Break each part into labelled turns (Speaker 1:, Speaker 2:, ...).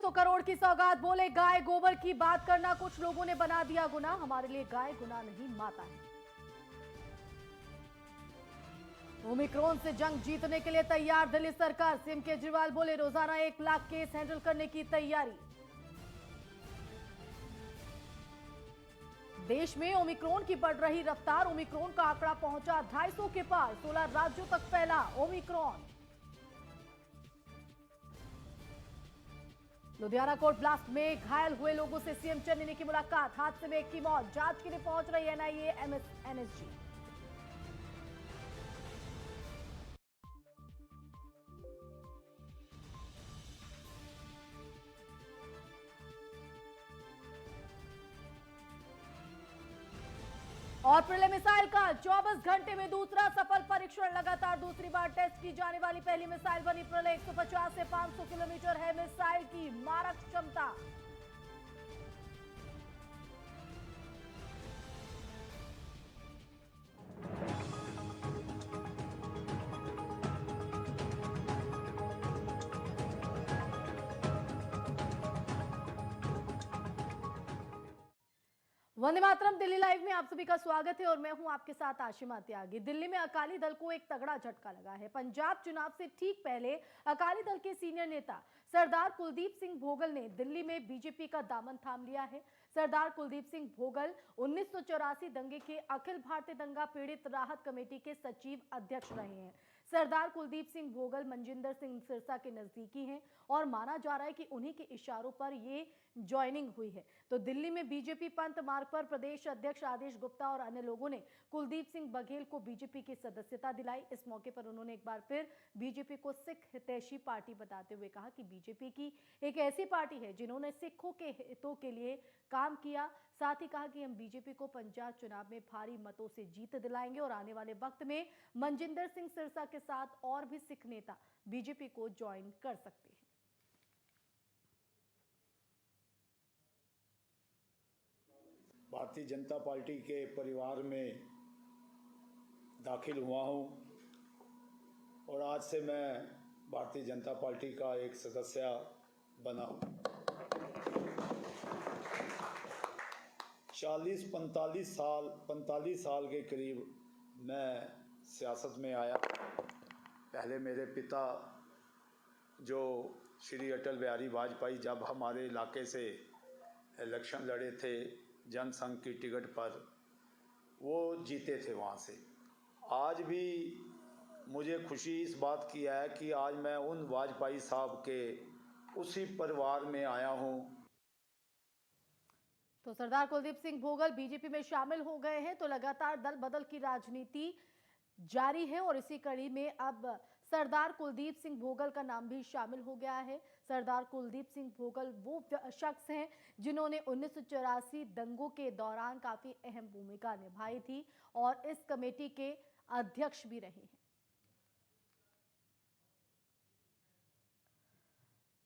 Speaker 1: 200 करोड़ की सौगात, बोले गाय गोबर की बात करना कुछ लोगों ने बना दिया गुनाह, हमारे लिए गाय गुनाह नहीं माता है। ओमिक्रॉन से जंग जीतने के लिए तैयार दिल्ली सरकार, सीएम केजरीवाल बोले रोजाना 1 लाख केस हैंडल करने की तैयारी। देश में ओमिक्रॉन की बढ़ रही रफ्तार, ओमिक्रॉन का आंकड़ा पहुंचा 250 के पार, 16 राज्यों तक फैला ओमिक्रॉन। लुधियाना कोर्ट ब्लास्ट में घायल हुए लोगों से सीएम चन्नी ने की मुलाकात, हादसे में एक की मौत, जांच के लिए पहुंच रही एनआईए एनएसजी। और प्रिलिम मिसाइल का 24 घंटे में दूसरा सफल परीक्षण, लगातार दूसरी बार टेस्ट की जाने वाली पहली मिसाइल बनी प्रिलिम। 150 से 500 किलोमीटर है मिसाइल की मारक क्षमता। वंदे मातरम, दिल्ली लाइव में आप सभी का स्वागत है और मैं हूं आपके साथ आशिमा त्यागी। दिल्ली में अकाली दल को एक तगड़ा झटका लगा है। पंजाब चुनाव से ठीक पहले अकाली दल के सीनियर नेता सरदार कुलदीप सिंह भोगल ने दिल्ली में बीजेपी का दामन थाम लिया है। सरदार कुलदीप सिंह भोगल 1984 दंगे के अखिल भारतीय दंगा पीड़ित राहत कमेटी के सचिव अध्यक्ष रहे हैं। सरदार कुलदीप सिंह भोगल मनजिंदर सिंह सिरसा के नजदीकी हैं और माना जा रहा है कि उन्हीं के इशारों पर ये ज्वाइनिंग हुई है। तो दिल्ली में बीजेपी पंथ मार्ग पर प्रदेश अध्यक्ष आदेश गुप्ता और अन्य लोगों ने कुलदीप सिंह बघेल को बीजेपी की सदस्यता दिलाई। इस मौके पर उन्होंने एक बार फिर बीजेपी को सिख हितैषी पार्टी बताते हुए कहा कि बीजेपी की एक ऐसी पार्टी है जिन्होंने सिखों के हितों के लिए काम किया। साथ ही कहा कि हम बीजेपी को पंजाब चुनाव में भारी मतों से जीत दिलाएंगे और आने वाले वक्त में मनजिंदर सिंह सिरसा के साथ और भी सिख नेता बीजेपी को ज्वाइन कर सकते हैं।
Speaker 2: भारतीय जनता पार्टी के परिवार में दाखिल हुआ हूं और आज से मैं भारतीय जनता पार्टी का एक सदस्य बना हूं। 45 साल के करीब मैं सियासत में आया। पहले मेरे पिता जो श्री अटल बिहारी वाजपेयी जब हमारे इलाके से इलेक्शन लड़े थे जनसंघ की टिकट पर, वो जीते थे वहाँ से। आज भी मुझे खुशी इस बात की है कि आज मैं उन वाजपेयी साहब के उसी परिवार में आया हूँ।
Speaker 1: तो सरदार कुलदीप सिंह भोगल बीजेपी में शामिल हो गए हैं। तो लगातार दल बदल की राजनीति जारी है और इसी कड़ी में अब सरदार कुलदीप सिंह भोगल का नाम भी शामिल हो गया है। सरदार कुलदीप सिंह भोगल वो शख्स हैं जिन्होंने 1984 दंगों के दौरान काफी अहम भूमिका निभाई थी और इस कमेटी के अध्यक्ष भी रहे हैं।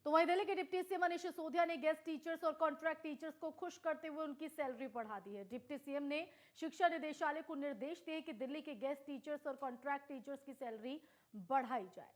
Speaker 1: तो वहीं दिल्ली के डिप्टी सीएम मनीष सिसोदिया ने गेस्ट टीचर्स और कॉन्ट्रैक्ट टीचर्स को खुश करते हुए उनकी सैलरी बढ़ा दी है। डिप्टी सीएम ने शिक्षा निदेशालय को निर्देश दिए कि दिल्ली के गेस्ट टीचर्स और कॉन्ट्रैक्ट टीचर्स की सैलरी बढ़ाई जाए।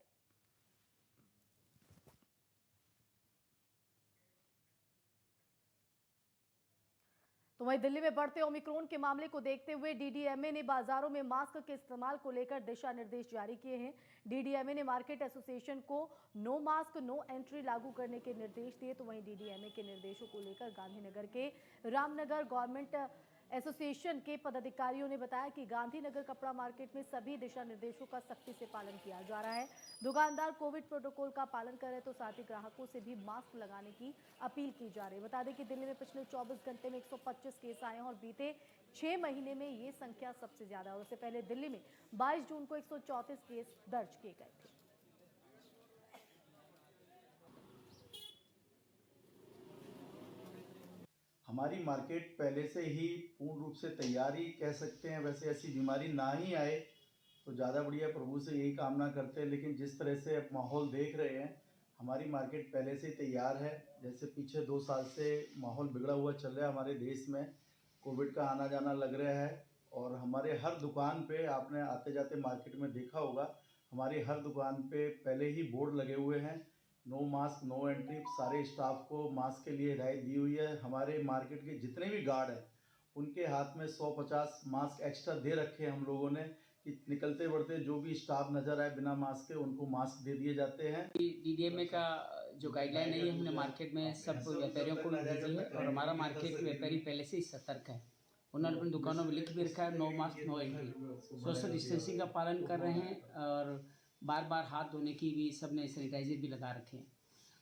Speaker 1: तो वहीं दिल्ली में बढ़ते ओमिक्रॉन के मामले को देखते हुए डीडीएमए ने बाजारों में मास्क के इस्तेमाल को लेकर दिशा निर्देश जारी किए हैं। डीडीएमए ने मार्केट एसोसिएशन को नो मास्क नो एंट्री लागू करने के निर्देश दिए। तो वहीं डीडीएमए के निर्देशों को लेकर गांधीनगर के रामनगर गवर्नमेंट एसोसिएशन के पदाधिकारियों ने बताया कि गांधीनगर कपड़ा मार्केट में सभी दिशा निर्देशों का सख्ती से पालन किया जा रहा है। दुकानदार कोविड प्रोटोकॉल का पालन करें तो साथ ही ग्राहकों से भी मास्क लगाने की अपील की जा रही है। बता दें कि दिल्ली में पिछले 24 घंटे में 125 केस आए हैं और बीते 6 महीने में ये संख्या सबसे ज्यादा है। उससे पहले दिल्ली में 22 जून को 134 केस दर्ज किए गए थे।
Speaker 3: हमारी मार्केट पहले से ही पूर्ण रूप से तैयार ही कह सकते हैं। वैसे ऐसी बीमारी ना ही आए तो ज़्यादा बढ़िया, प्रभु से यही कामना करते हैं। लेकिन जिस तरह से अब माहौल देख रहे हैं, हमारी मार्केट पहले से तैयार है। जैसे पीछे 2 साल से माहौल बिगड़ा हुआ चल रहा है हमारे देश में, कोविड का आना जाना लग रहा है और हमारे हर दुकान पे, आपने आते जाते मार्केट में देखा होगा, हमारी हर दुकान पे पहले ही बोर्ड लगे हुए हैं नो मास्क नो एंट्री, सारे स्टाफ को मास्क के लिए हिदायत दी हुई है। हमारे मार्केट के जितने भी गार्ड हैं उनके हाथ में 150 मास्क एक्स्ट्रा दे रखे हैं हम लोगों ने, कि निकलते बढ़ते जो भी स्टाफ नज़र आए बिना मास्क के उनको मास्क दे दिए जाते हैं।
Speaker 4: डीडीएमए का जो गाइडलाइन है ये हमने मार्केट में सब व्यापारियों को भी भेजी है और हमारा मार्केट व्यापारी पहले से ही सतर्क है। उन्होंने अपनी दुकानों में लिख भी रखा है no mask no entry. Social distancing का पालन कर रहे हैं और बार बार हाथ धोने की भी सबने सैनिटाइजर भी लगा रखे हैं।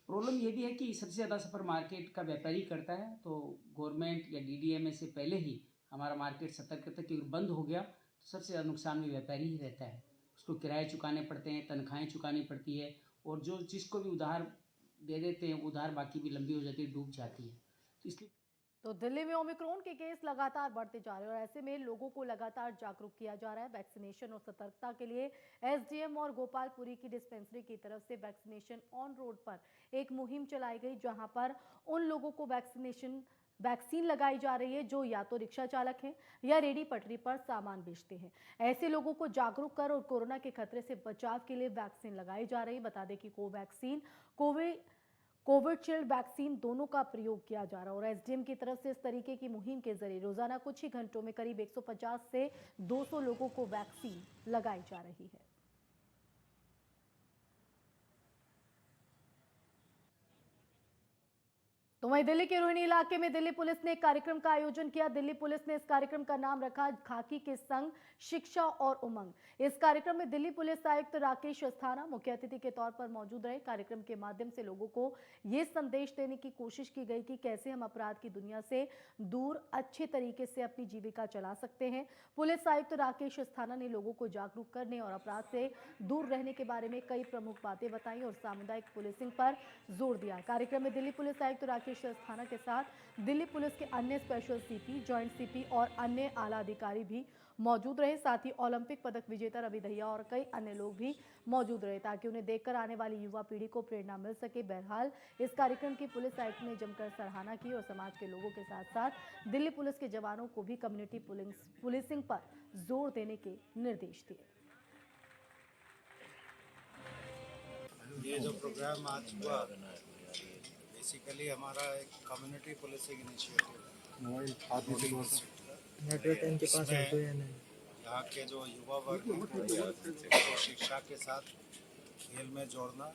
Speaker 4: प्रॉब्लम ये भी है कि सबसे ज़्यादा सफ़र मार्केट का व्यापारी करता है, तो गवर्नमेंट या डीडीएमए से पहले ही हमारा मार्केट सतर्क रहता है, क्योंकि बंद हो गया तो सबसे ज़्यादा नुकसान में व्यापारी ही रहता है। उसको किराए चुकाने पड़ते हैं, तनख्वाहें चुकानी पड़ती है और जो जिसको भी उधार दे देते हैं उधार बाकी भी लंबी हो जाती है, डूब जाती है। तो इसलिए
Speaker 1: तो दिल्ली में ओमिक्रॉन के केस लगातार बढ़ते जा रहे हैं और ऐसे में लोगों को लगातार जागरूक किया जा रहा है। वैक्सीनेशन और सतर्कता के लिए एसडीएम और गोपालपुरी की डिस्पेंसरी की तरफ से वैक्सीनेशन ऑन रोड पर एक मुहिम चलाई गई, जहां पर उन लोगों को वैक्सीन लगाई जा रही है जो या तो रिक्शा चालक हैं या रेडी पटरी पर सामान बेचते हैं। ऐसे लोगों को जागरूक कर और कोरोना के खतरे से बचाव के लिए वैक्सीन लगाई जा रही है। बता दें कि कोवैक्सीन कोविशील्ड वैक्सीन दोनों का प्रयोग किया जा रहा है और एसडीएम की तरफ से इस तरीके की मुहिम के जरिए रोजाना कुछ ही घंटों में करीब 150 से 200 लोगों को वैक्सीन लगाई जा रही है। तो वहीं दिल्ली के रोहिणी इलाके में दिल्ली पुलिस ने एक कार्यक्रम का आयोजन किया। दिल्ली पुलिस ने इस कार्यक्रम का नाम रखा खाकी के संग शिक्षा और उमंग। इस कार्यक्रम में दिल्ली पुलिस आयुक्त राकेश अस्थाना मुख्य अतिथि के तौर पर मौजूद रहे। कार्यक्रम के माध्यम से लोगों को ये संदेश देने की कोशिश की गई कि कैसे हम अपराध की दुनिया से दूर अच्छे तरीके से अपनी जीविका चला सकते हैं। पुलिस आयुक्त राकेश अस्थाना ने लोगों को जागरूक करने और अपराध से दूर रहने के बारे में कई प्रमुख बातें बताई और सामुदायिक पुलिसिंग पर जोर दिया। कार्यक्रम में दिल्ली पुलिस आयुक्त राकेश अस्थाना के साथ दिल्ली पुलिस के अन्य स्पेशल सीपी, जॉइंट सीपी और अन्य आला अधिकारी भी मौजूद रहे। साथ ही ओलंपिक पदक विजेता रवि दहिया और कई अन्य लोग भी मौजूद रहे ताकि उन्हें देखकर आने वाली युवा पीढ़ी को प्रेरणा मिल सके। बहरहाल इस कार्यक्रम की पुलिस आयुक्त ने जमकर सराहना की और समाज के लोगों के साथ साथ दिल्ली पुलिस के जवानों को भी कम्युनिटी पुलिसिंग पर जोर देने के निर्देश दिए।
Speaker 5: ये जो प्रोग्राम आज हुआ बेसिकली हमारा एक कम्युनिटी पुलिसिंग इनिशिएटिव है। यहाँ के जो युवा वर्ग को शिक्षा के साथ खेल में जोड़ना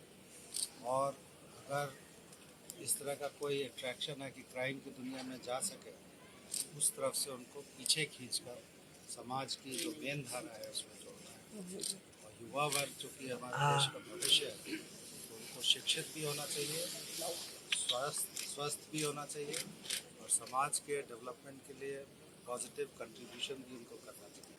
Speaker 5: और अगर इस तरह का कोई अट्रैक्शन है कि क्राइम की दुनिया में जा सके उस तरफ से उनको पीछे खींचकर समाज की जो मेन धारा है उसमें जोड़ना है। और युवा वर्ग जो कि हमारे देश का भविष्य है तो उनको शिक्षित भी होना चाहिए, स्वस्थ भी होना चाहिए और समाज के डेवलपमेंट के लिए पॉजिटिव कंट्रीब्यूशन भी उनको करना चाहिए।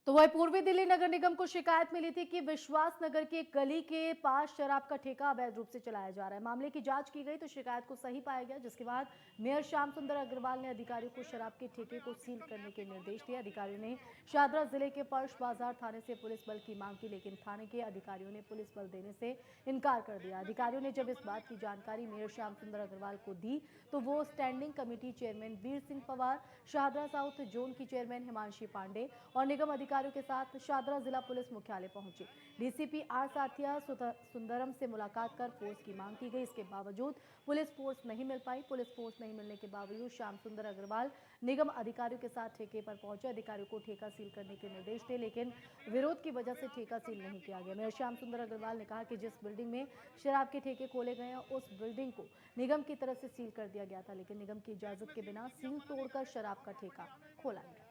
Speaker 1: तो वही पूर्वी दिल्ली नगर निगम को शिकायत मिली थी कि विश्वास नगर के एक गली के पास शराब का ठेका अवैध रूप से चलाया जा रहा है। मामले की जांच की गई तो शिकायत को सही पाया गया, जिसके बाद मेयर श्याम सुंदर अग्रवाल ने अधिकारियों को शराब के ठेके को सील करने के निर्देश दिए। अधिकारियों ने शाहदरा जिले के पर्श बाजार थाने से पुलिस बल की मांग की, लेकिन थाने के अधिकारियों ने पुलिस बल देने से इनकार कर दिया। अधिकारियों ने जब इस बात की जानकारी मेयर श्याम सुंदर अग्रवाल को दी तो वो standing committee chairman Veer Singh Pawar, Shahdara south zone की चेयरमैन हिमांशी पांडे और निगम अधिकारियों के साथ शाहदरा जिला पुलिस मुख्यालय पहुंचे। डीसीपी आर साथिया सुंदरम से मुलाकात कर फोर्स की मांग की गई। इसके बावजूद पुलिस फोर्स नहीं मिल पाई। पुलिस फोर्स नहीं मिलने के बावजूद श्याम सुंदर अग्रवाल निगम अधिकारियों के साथ ठेके पर पहुंचे। अधिकारियों को ठेका सील करने के निर्देश थे, लेकिन विरोध की वजह से ठेका सील नहीं किया गया। मेयर श्याम सुंदर अग्रवाल ने कहा कि जिस बिल्डिंग में शराब के ठेके खोले गए हैं उस बिल्डिंग को निगम की तरफ से सील कर दिया गया था, लेकिन निगम की इजाजत के बिना सील तोड़कर शराब का ठेका खोला गया।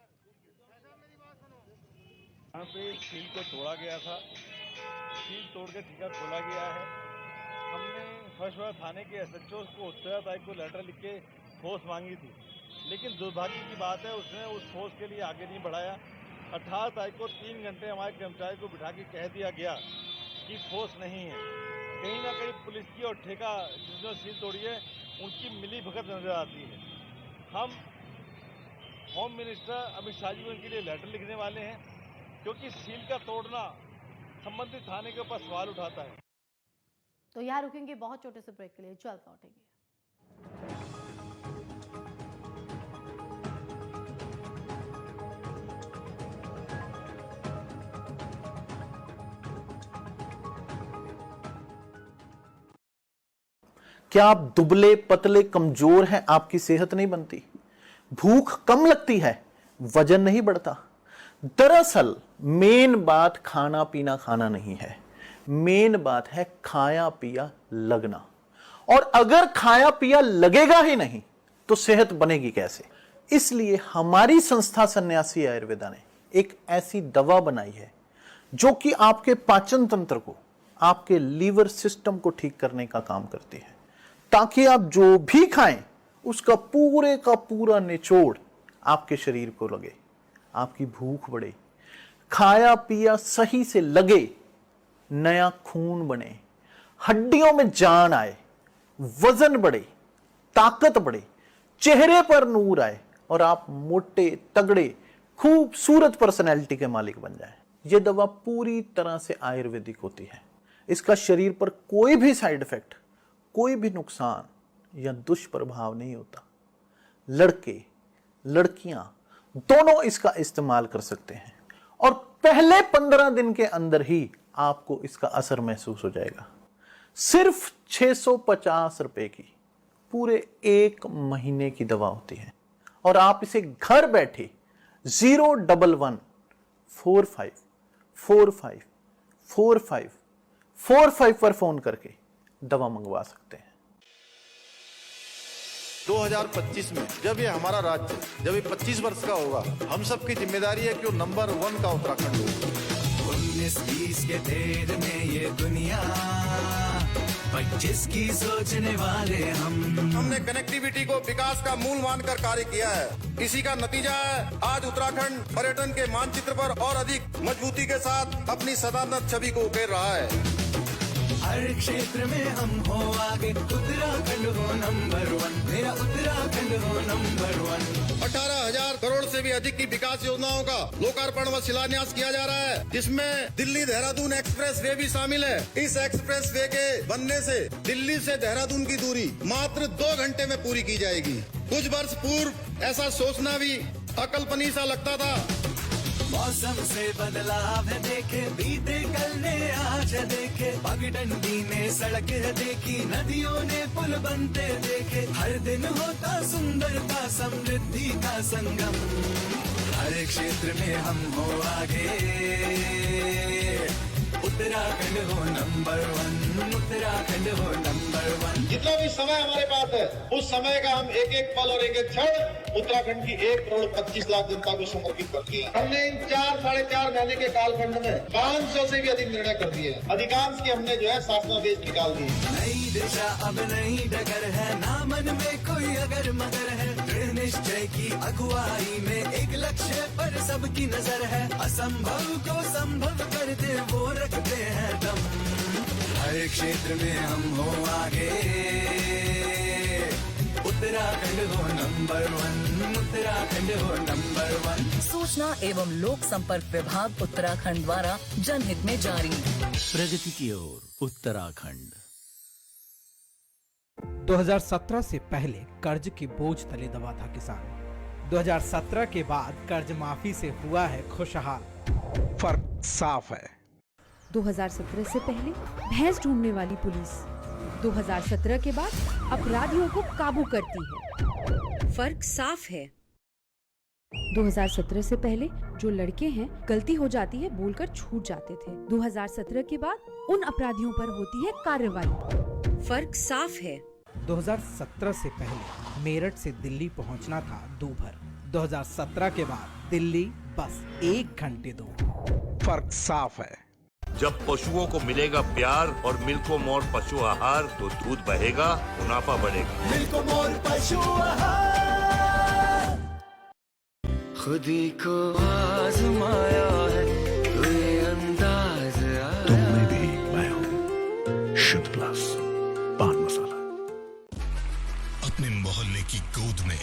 Speaker 6: यहाँ पे सील को तोड़ा गया था, सील तोड़ के ठेका खोला गया है। हमने फर्स्ट वाला थाने के एसएचओ को 13 तारीख को लेटर लिख के ठोस मांगी थी, लेकिन दुर्भाग्य की बात है उसने उस ठोस के लिए आगे नहीं बढ़ाया। 18 तारीख को 3 घंटे हमारे कर्मचारी को बिठा के कह दिया गया कि ठोस नहीं है। कहीं ना कहीं पुलिस की और ठेका जिसने सील तोड़ी है उनकी मिली भगत नजर आती है। हम होम मिनिस्टर अमित शाह जी को इनके लिए लेटर लिखने वाले हैं, क्योंकि सील का तोड़ना संबंधित थाने के ऊपर सवाल उठाता है।
Speaker 1: तो यहाँ रुकेंगे बहुत छोटे से ब्रेक के लिए, जल्द लौटेंगे।
Speaker 7: क्या आप दुबले पतले कमजोर हैं, आपकी सेहत नहीं बनती? भूख कम लगती है, वजन नहीं बढ़ता? दरअसल मेन बात खाना पीना खाना नहीं है, मेन बात है खाया पिया लगना। और अगर खाया पिया लगेगा ही नहीं तो सेहत बनेगी कैसे? इसलिए हमारी संस्था सन्यासी आयुर्वेदा ने एक ऐसी दवा बनाई है जो कि आपके पाचन तंत्र को, आपके लीवर सिस्टम को ठीक करने का काम करती है, ताकि आप जो भी खाएं उसका पूरे का पूरा निचोड़ आपके शरीर को लगे, आपकी भूख बढ़े, खाया पिया सही से लगे, नया खून बने, हड्डियों में जान आए, वजन बढ़े, ताकत बढ़े, चेहरे पर नूर आए और आप मोटे तगड़े खूबसूरत पर्सनैलिटी के मालिक बन जाएं। यह दवा पूरी तरह से आयुर्वेदिक होती है। इसका शरीर पर कोई भी साइड इफेक्ट, कोई भी नुकसान या दुष्प्रभाव नहीं होता। लड़के लड़कियां दोनों इसका इस्तेमाल कर सकते हैं और पहले 15 दिन के अंदर ही आपको इसका असर महसूस हो जाएगा। सिर्फ 650 रुपए की पूरे 1 महीने की दवा होती है और आप इसे घर बैठे 01145454545 पर फोन करके दवा मंगवा सकते हैं।
Speaker 8: 2025 में जब ये हमारा राज्य जब ये 25 वर्ष का होगा, हम सबकी जिम्मेदारी है कि वो नंबर 1 का उत्तराखंड हो।
Speaker 9: 19-20 के तेर में ये दुनिया 25 की सोचने वाले
Speaker 8: हमने कनेक्टिविटी को विकास का मूल मानकर कार्य किया है। इसी का नतीजा है आज उत्तराखंड पर्यटन के मानचित्र पर और अधिक मजबूती के साथ अपनी सदानत छवि को उकेर रहा है।
Speaker 9: हर क्षेत्र में हम हो आगे, उत्तराखंड हो नंबर 1, मेरा उत्तराखंड हो नंबर 1।
Speaker 8: 18,000 करोड़ से भी अधिक की विकास योजनाओं का लोकार्पण व शिलान्यास किया जा रहा है, जिसमें दिल्ली देहरादून एक्सप्रेस वे भी शामिल है। इस एक्सप्रेस वे के बनने से दिल्ली से देहरादून की दूरी मात्र 2 घंटे में पूरी की जाएगी। कुछ वर्ष पूर्व ऐसा सोचना भी अकल्पनीय सा लगता था।
Speaker 9: मौसम से बदलाव है देखे, बीते कल ने आज देखे, पगडंडी ने सड़क देखी, नदियों ने पुल बनते देखे, हर दिन होता सुंदरता समृद्धि का संगम। हर क्षेत्र में हम हो आगे, उत्तराखंड हो नंबर 1, उत्तराखंड हो नंबर 1।
Speaker 8: जितना भी समय हमारे पास है, उस समय का हम एक एक पल और एक एक क्षण उत्तराखंड की 1,25,00,000 जनता को समर्पित कर दिया। हमने इन 4-4.5 महीने के कालखंड में 500 से भी अधिक निर्णय कर दिए। अधिकांश की हमने जो है शासनादेश निकाल दिए।
Speaker 9: नई दिशा अब नई डगर है, ना मन में कोई अगर मगर है, दृढ़ निश्चय की अगुवाई में एक लक्ष्य पर सबकी नजर है, असंभव को संभव करते वो रखते हैं दम। हर क्षेत्र में हम हो आगे, उत्तराखंड हो नंबर 1, उत्तराखंड हो नंबर 1।
Speaker 10: सूचना एवं लोक संपर्क विभाग उत्तराखंड द्वारा जनहित में जारी।
Speaker 9: प्रगति की ओर उत्तराखंड।
Speaker 11: 2017 से पहले कर्ज के बोझ तले दबा था किसान। 2017 के बाद कर्ज माफी से हुआ है खुशहाल। फर्क साफ है।
Speaker 12: 2017 से पहले भैंस ढूंढने वाली पुलिस 2017 के बाद अपराधियों को काबू करती है।
Speaker 10: फर्क साफ है।
Speaker 12: 2017 से पहले जो लड़के हैं गलती हो जाती है बोलकर छूट जाते थे। 2017 के बाद उन अपराधियों पर होती है कार्रवाई।
Speaker 10: फर्क साफ है।
Speaker 11: 2017 से पहले मेरठ से दिल्ली पहुंचना था दूभर। 2017 के बाद दिल्ली बस 1 घंटे दूर। फर्क साफ है।
Speaker 13: जब पशुओं को मिलेगा प्यार और मिल्को मोर पशु आहार तो दूध बहेगा, मुनाफा बढ़ेगा।
Speaker 9: मिल्को मोर पशु आहार। खुदी को आजमाया है, कोई अंदाज आया।
Speaker 14: तुम में भी मैं हूँ, शुद्ध प्लस पान मसाला।
Speaker 15: अपने मोहल्ले की गोद में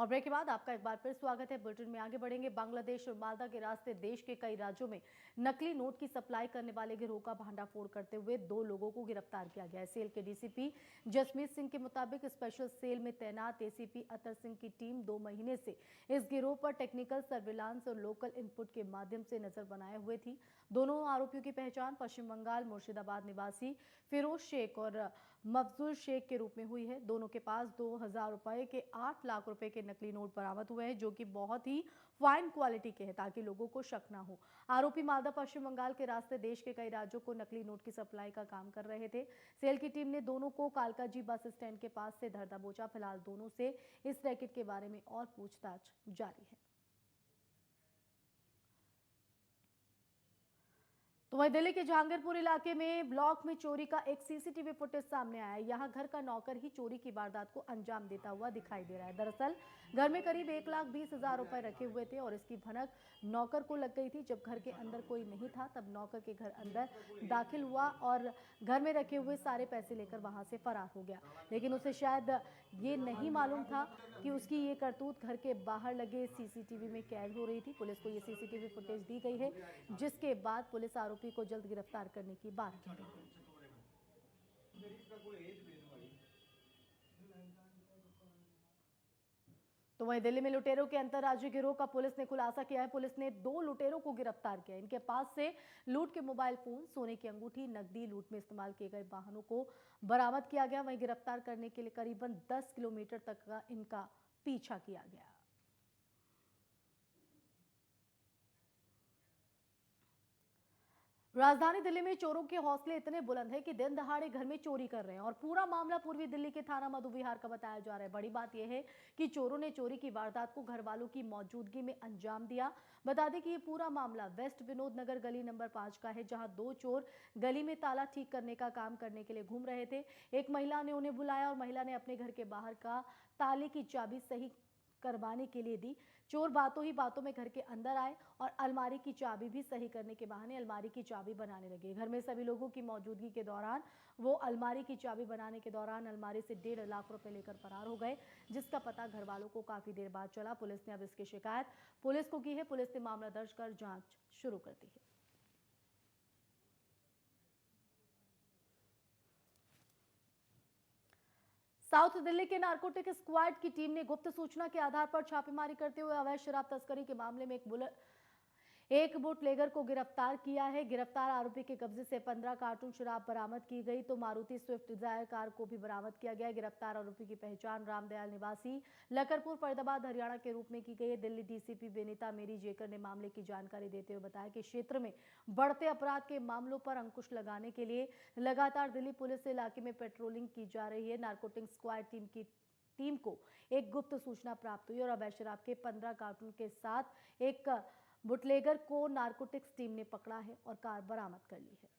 Speaker 1: और ब्रेक के बाद आपका एक बार फिर स्वागत है। बुलेटिन में आगे बढ़ेंगे। बांग्लादेश और मालदा के रास्ते देश के कई राज्यों में नकली नोट की सप्लाई करने वाले गिरोह का भांडाफोड़ करते हुए 2 लोगों को गिरफ्तार किया गया है। सेल के डीसीपी जसमीत सिंह के मुताबिक स्पेशल सेल में तैनात एसीपी अतर सिंह की टीम 2 महीने से इस गिरोह पर टेक्निकल सर्विलांस और लोकल इनपुट के माध्यम से नजर बनाए हुए थी। दोनों आरोपियों की पहचान पश्चिम बंगाल मुर्शिदाबाद निवासी फिरोज शेख और मफजुल शेख के रूप में हुई है। दोनों के पास 2000 रुपए के 8 लाख रुपए के नकली नोट बरामद हुए हैं, जो कि बहुत ही फाइन क्वालिटी के हैं ताकि लोगों को शक ना हो। आरोपी मालदा पश्चिम बंगाल के रास्ते देश के कई राज्यों को नकली नोट की सप्लाई का काम कर रहे थे। सेल की टीम ने दोनों को कालकाजी बस स्टैंड के पास से धर दबोचा। फिलहाल दोनों से इस रैकेट के बारे में और पूछताछ जारी है। तो वहीं दिल्ली के जहांगीरपुर इलाके में ब्लॉक में चोरी का एक सीसीटीवी फुटेज सामने आया है। यहां घर का नौकर ही चोरी की वारदात को अंजाम देता हुआ दिखाई दे रहा है। दरअसल घर में करीब 1,20,000 रुपए रखे हुए थे और इसकी भनक नौकर को लग गई थी। जब घर के अंदर कोई नहीं था तब नौकर के घर अंदर दाखिल हुआ और घर में रखे हुए सारे पैसे लेकर वहां से फरार हो गया। लेकिन उसे शायद ये नहीं मालूम था कि उसकी ये करतूत घर के बाहर लगे सीसीटीवी में कैद हो रही थी। पुलिस को ये सीसीटीवी फुटेज दी गई है, जिसके बाद पुलिस आरोपी को जल्द गिरफ्तार करने की बात कह रही है। तो वहीं दिल्ली में लुटेरों के अंतर्राज्यीय गिरोह का पुलिस ने खुलासा किया है। पुलिस ने 2 लुटेरों को गिरफ्तार किया। इनके पास से लूट के मोबाइल फोन, सोने की अंगूठी, नकदी, लूट में इस्तेमाल किए गए वाहनों को बरामद किया गया। वहीं गिरफ्तार करने के लिए करीबन 10 किलोमीटर तक का इनका पीछा किया गया। राजधानी दिल्ली में चोरों के हौसले इतने बुलंद हैं कि दिन दहाड़े घर में चोरी कर रहे हैं और पूरा मामला पूर्वी दिल्ली के थाना मधु विहार का बताया जा रहा है। बड़ी बात यह है कि चोरों ने चोरी की वारदात को घर वालों की मौजूदगी में अंजाम दिया। बता दें कि ये पूरा मामला वेस्ट विनोद नगर गली नंबर 5 का है, जहां 2 चोर गली में ताला ठीक करने का काम करने के लिए घूम रहे थे। एक महिला ने उन्हें बुलाया और महिला ने अपने घर के बाहर का ताले की चाबी सही करवाने के लिए दी। चोर बातों ही बातों में घर के अंदर आए और अलमारी की चाबी भी सही करने के बहाने अलमारी की चाबी बनाने लगे। घर में सभी लोगों की मौजूदगी के दौरान वो अलमारी की चाबी बनाने के दौरान अलमारी से 1.5 लाख रुपए लेकर फरार हो गए, जिसका पता घर वालों को काफी देर बाद चला। पुलिस ने अब इसकी शिकायत पुलिस को की है। पुलिस ने मामला दर्ज कर जांच शुरू कर दी है। साउथ दिल्ली के नारकोटिक स्क्वाड की टीम ने गुप्त सूचना के आधार पर छापेमारी करते हुए अवैध शराब तस्करी के मामले में एक बुटलेगर को गिरफ्तार किया है। गिरफ्तार आरोपी के कब्जे से 15 कार्टून शराब बरामद की गई तो मारुति स्विफ्ट डिजायर कार को भी बरामद किया गया। गिरफ्तार आरोपी की पहचान रामदयाल निवासी लखरपुर फरीदाबाद हरियाणा के रूप में की गई है। दिल्ली डीसीपी विनीता मेरी जेकर ने मामले की जानकारी देते हुए बताया कि क्षेत्र में बढ़ते अपराध के मामलों पर अंकुश लगाने के लिए लगातार दिल्ली पुलिस से इलाके में पेट्रोलिंग की जा रही है। नारकोटिक स्क्वाड टीम को एक गुप्त सूचना प्राप्त हुई और अवैध शराब के 15 कार्टून के साथ एक बुटलेगर को नारकोटिक्स टीम ने पकड़ा है और कार बरामद कर ली है।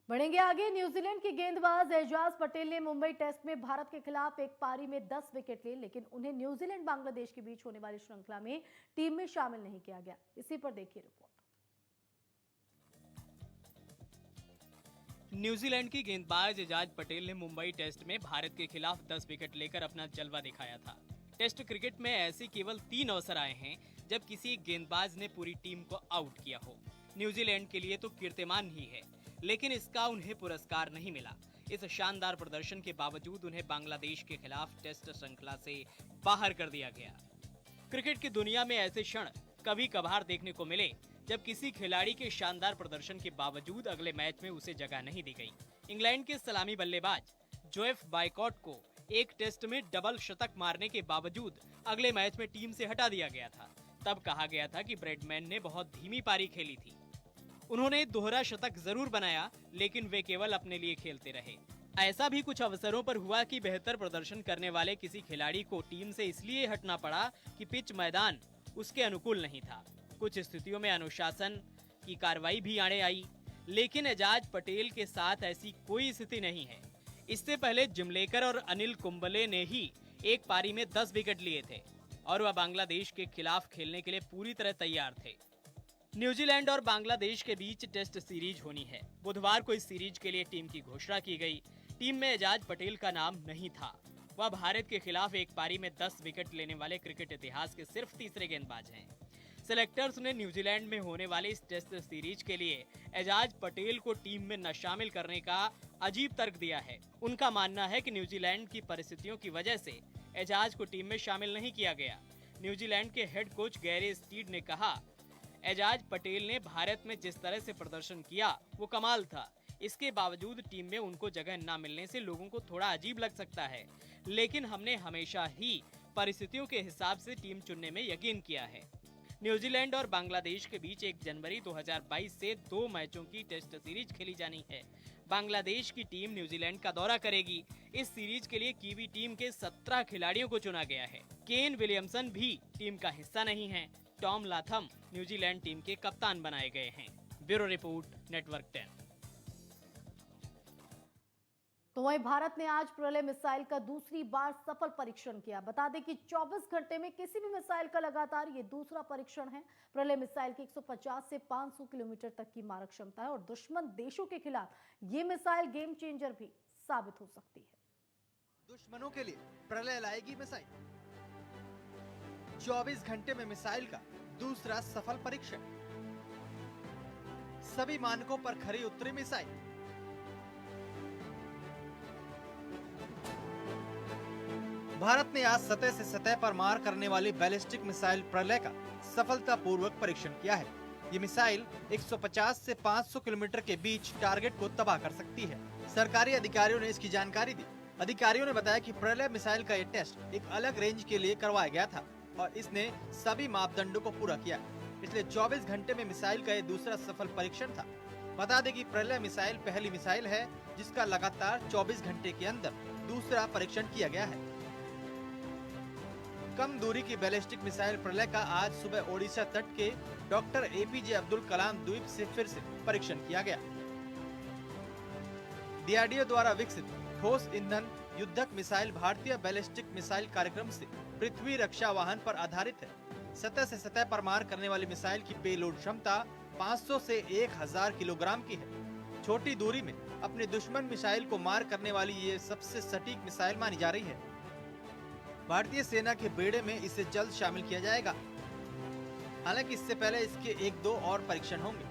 Speaker 1: बढ़ेंगे आगे। न्यूजीलैंड की गेंदबाज एजाज पटेल ने मुंबई टेस्ट में भारत के खिलाफ एक पारी में 10 विकेट लिए, लेकिन उन्हें न्यूजीलैंड बांग्लादेश के बीच होने वाली श्रृंखला में टीम में शामिल नहीं किया गया। इसी पर देखिए रिपोर्ट।
Speaker 16: न्यूजीलैंड की गेंदबाज एजाज पटेल ने मुंबई टेस्ट में भारत के खिलाफ 10 विकेट लेकर अपना जलवा दिखाया था। टेस्ट क्रिकेट में ऐसे केवल 3 अवसर आए हैं जब किसी एक गेंदबाज ने पूरी टीम को आउट किया हो। न्यूजीलैंड के लिए तो कीर्तिमान ही है, लेकिन इसका उन्हें पुरस्कार नहीं मिला। इस शानदार प्रदर्शन के बावजूद उन्हें बांग्लादेश के खिलाफ टेस्ट श्रृंखला से बाहर कर दिया गया। क्रिकेट की दुनिया में ऐसे क्षण कभी कभार देखने को मिले जब किसी खिलाड़ी के शानदार प्रदर्शन के बावजूद अगले मैच में उसे जगह नहीं दी गई। इंग्लैंड के सलामी बल्लेबाज जोएफ बायकॉट को एक टेस्ट में डबल शतक मारने के बावजूद अगले मैच में टीम से हटा दिया गया था। तब कहा गया था कि ब्रैडमैन ने बहुत धीमी पारी खेली थी। उन्होंने दोहरा शतक जरूर बनाया, लेकिन वे केवल अपने लिए खेलते रहे। ऐसा भी कुछ अवसरों पर हुआ कि बेहतर प्रदर्शन करने वाले किसी खिलाड़ी को टीम से इसलिए हटना पड़ा कि पिच मैदान उसके अनुकूल नहीं था। कुछ स्थितियों में अनुशासन की कार्रवाई भी आड़े आई, लेकिन एजाज पटेल के साथ ऐसी कोई स्थिति नहीं है। इससे पहले जिमलेकर और अनिल कुंबले ने ही एक पारी में 10 विकेट लिए थे और वह बांग्लादेश के खिलाफ खेलने के लिए पूरी तरह तैयार थे। न्यूजीलैंड और बांग्लादेश के बीच टेस्ट सीरीज होनी है। बुधवार को इस सीरीज के लिए टीम की घोषणा की गई। टीम में एजाज पटेल का नाम नहीं था। वह भारत के खिलाफ एक पारी में 10 विकेट लेने वाले क्रिकेट इतिहास के सिर्फ तीसरे गेंदबाज हैं। सेलेक्टर्स ने न्यूजीलैंड में होने वाली इस टेस्ट सीरीज के लिए एजाज पटेल को टीम में न शामिल करने का अजीब तर्क दिया है। उनका मानना है कि न्यूजीलैंड की परिस्थितियों की वजह से एजाज को टीम में शामिल नहीं किया गया। न्यूजीलैंड के हेड कोच गैरी स्टीड ने कहा, एजाज पटेल ने भारत में जिस तरह से प्रदर्शन किया वो कमाल था। इसके बावजूद टीम में उनको जगह न मिलने से लोगों को थोड़ा अजीब लग सकता है, लेकिन हमने हमेशा ही परिस्थितियों के हिसाब से टीम चुनने में यकीन किया है। न्यूजीलैंड और बांग्लादेश के बीच 1 जनवरी 2022 से 2 मैचों की टेस्ट सीरीज खेली जानी है। बांग्लादेश की टीम न्यूजीलैंड का दौरा करेगी। इस सीरीज के लिए कीवी टीम के 17 खिलाड़ियों को चुना गया है। केन विलियमसन भी टीम का हिस्सा नहीं है। टॉम लाथम न्यूजीलैंड टीम के कप्तान बनाए गए हैं। Bureau report, network 10।
Speaker 1: तो वहीं भारत ने आज प्रलय मिसाइल का दूसरी बार सफल परीक्षण किया। बता दें कि 24 घंटे में किसी भी मिसाइल का लगातार ये दूसरा परीक्षण है। प्रलय मिसाइल की 150 से 500 किलोमीटर तक की मारक क्षमता है और दुश्मन देशों के खिलाफ ये मिसाइल गेम चेंजर भी साबित हो सकती है।
Speaker 17: दुश्मनों के लिए प्रलय लाएगी मिसाइल। 24 घंटे में मिसाइल का दूसरा सफल परीक्षण। सभी मानकों पर खरी उतरी मिसाइल। भारत ने आज सतह से सतह पर मार करने वाली बैलिस्टिक मिसाइल प्रलय का सफलतापूर्वक परीक्षण किया है। ये मिसाइल 150 से 500 किलोमीटर के बीच टारगेट को तबाह कर सकती है। सरकारी अधिकारियों ने इसकी जानकारी दी। अधिकारियों ने बताया कि प्रलय मिसाइल का ये टेस्ट एक अलग रेंज के लिए करवाया गया था और इसने सभी मापदंडों को पूरा किया। पिछले 24 घंटे में मिसाइल का ये दूसरा सफल परीक्षण था। बता दें कि प्रलय मिसाइल पहली मिसाइल है जिसका लगातार 24 घंटे के अंदर दूसरा परीक्षण किया गया है। कम दूरी की बैलिस्टिक मिसाइल प्रलय का आज सुबह ओडिशा तट के डॉक्टर एपीजे अब्दुल कलाम द्वीप से फिर से परीक्षण किया गया। डीआरडीओ द्वारा विकसित ठोस ईंधन युद्धक मिसाइल भारतीय बैलिस्टिक मिसाइल कार्यक्रम से पृथ्वी रक्षा वाहन पर आधारित है। सतह से सतह पर मार करने वाली मिसाइल की पेलोड क्षमता 500 से 1000 किलोग्राम की है। छोटी दूरी में अपने दुश्मन मिसाइल को मार करने वाली ये सबसे सटीक मिसाइल मानी जा रही है। भारतीय सेना के बेड़े में इसे जल्द शामिल किया जाएगा। हालांकि इससे पहले इसके 1-2 और परीक्षण होंगे।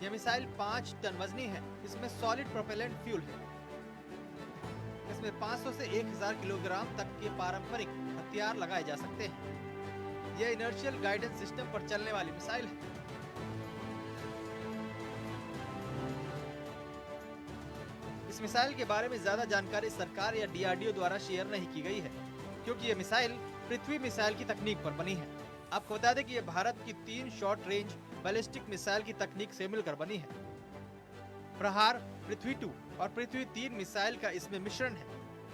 Speaker 17: यह मिसाइल 5 टन वजनी है। इसमें सॉलिड प्रोपेलेंट फ्यूल है। इसमें 500 से 1000 किलोग्राम तक के पारंपरिक हथियार लगाए जा सकते हैं। यह इनर्शियल गाइडेंस सिस्टम पर चलने वाली मिसाइल है। इस मिसाइल के बारे में ज्यादा जानकारी सरकार या डीआरडीओ द्वारा शेयर नहीं की गई है, क्योंकि यह मिसाइल पृथ्वी मिसाइल की तकनीक पर बनी है। आपको बता दें कि यह भारत की 3 शॉर्ट रेंज बैलिस्टिक मिसाइल की तकनीक से मिलकर बनी है। प्रहार, पृथ्वी 2 और पृथ्वी 3 मिसाइल का इसमें मिश्रण है।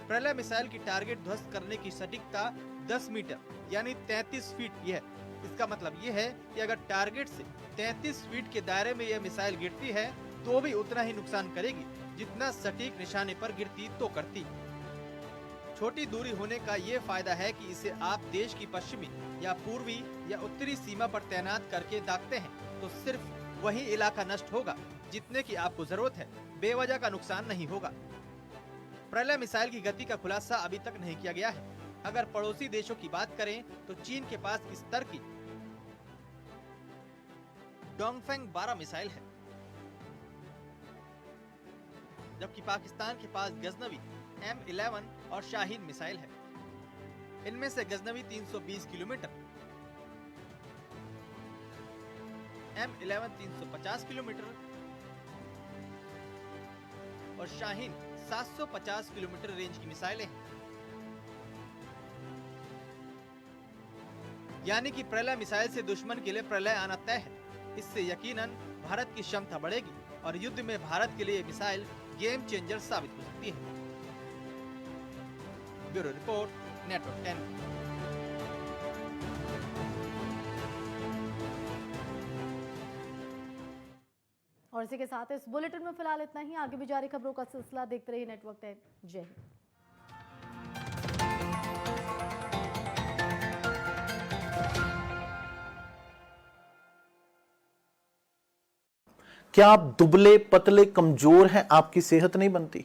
Speaker 17: प्रलय मिसाइल की टारगेट ध्वस्त करने की सटीकता 10 मीटर यानी 33 फीट की है। इसका मतलब ये है कि अगर टारगेट से 33 फीट के दायरे में यह मिसाइल गिरती है तो भी उतना ही नुकसान करेगी जितना सटीक निशाने पर गिरती तो करती। छोटी दूरी होने का ये फायदा है कि इसे आप देश की पश्चिमी या पूर्वी या उत्तरी सीमा पर तैनात करके दागते हैं तो सिर्फ वही इलाका नष्ट होगा जितने की आपको जरूरत है। बेवजह का नुकसान नहीं होगा। प्रलय मिसाइल की गति का खुलासा अभी तक नहीं किया गया है। अगर पड़ोसी देशों की बात करें तो चीन के पास इस तरह की डोंगफेंग 12 मिसाइल है, जबकि पाकिस्तान के पास गजनवी M11 और शाहीन मिसाइल है। इनमें से गजनवी 320 किलोमीटर, M11 350 किलोमीटर और शाहीन 750 किलोमीटर रेंज की मिसाइलें हैं। यानी कि प्रलय मिसाइल से दुश्मन के लिए प्रलय आना तय है। इससे यकीनन भारत की क्षमता बढ़ेगी और युद्ध में भारत के लिए मिसाइल गेम चेंजर साबित हो सकती है। Bureau report, network 10।
Speaker 1: और इसी के साथ इस बुलेटिन में फिलहाल इतना ही। आगे भी जारी खबरों का सिलसिला देखते रहिए नेटवर्क 10। जय हिंद।
Speaker 7: क्या आप दुबले पतले कमजोर हैं, आपकी सेहत नहीं बनती?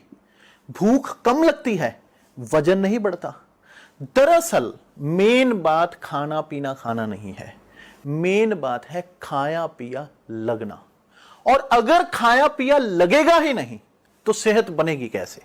Speaker 7: भूख कम लगती है, वजन नहीं बढ़ता? दरअसल मेन बात खाना पीना खाना नहीं है, मेन बात है खाया पिया लगना। और अगर खाया पिया लगेगा ही नहीं तो सेहत बनेगी कैसे?